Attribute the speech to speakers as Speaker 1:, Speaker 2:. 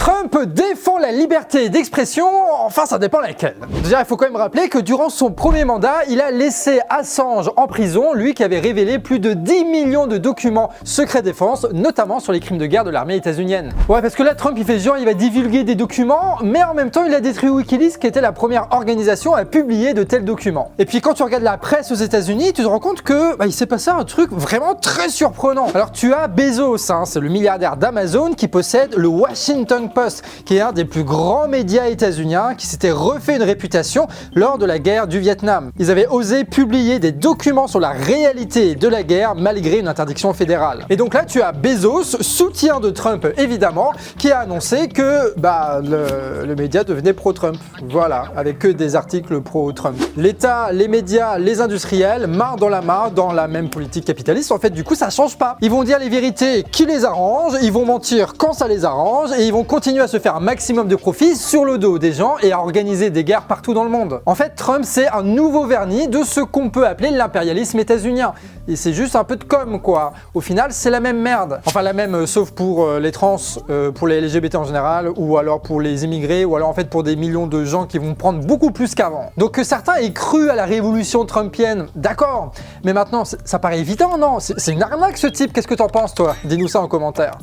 Speaker 1: Trump défend la liberté d'expression, enfin ça dépend laquelle. Déjà, il faut quand même rappeler que durant son premier mandat, il a laissé Assange en prison, lui qui avait révélé plus de 10 millions de documents secret défense, notamment sur les crimes de guerre de l'armée états-unienne. Ouais, parce que là, Trump, il fait genre, il va divulguer des documents, mais en même temps, il a détruit Wikileaks, qui était la première organisation à publier de tels documents. Et puis, quand tu regardes la presse aux États-Unis, tu te rends compte que il s'est passé un truc vraiment très surprenant. Alors, tu as Bezos, hein, c'est le milliardaire d'Amazon qui possède le Washington Post, qui est un des plus grands médias états-uniens, qui s'était refait une réputation lors de la guerre du Vietnam. Ils avaient osé publier des documents sur la réalité de la guerre malgré une interdiction fédérale. Et donc là, tu as Bezos, soutien de Trump évidemment, qui a annoncé que le média devenait pro-Trump. Voilà, avec que des articles pro-Trump. L'État, les médias, les industriels, main dans la même politique capitaliste, en fait, du coup, ça change pas. Ils vont dire les vérités qui les arrangent, ils vont mentir quand ça les arrange, et ils vont continuer à se faire un maximum de profit sur le dos des gens et à organiser des guerres partout dans le monde. En fait, Trump, c'est un nouveau vernis de ce qu'on peut appeler l'impérialisme états-unien. Et c'est juste un peu de com, quoi. Au final, c'est la même merde. Enfin, la même, sauf pour les trans, pour les LGBT en général, ou alors pour les immigrés, ou alors en fait pour des millions de gens qui vont prendre beaucoup plus qu'avant. Donc que certains aient cru à la révolution trumpienne, d'accord. Mais maintenant, ça paraît évident, non? C'est une arnaque ce type. Qu'est-ce que t'en penses, toi? Dis-nous ça en commentaire.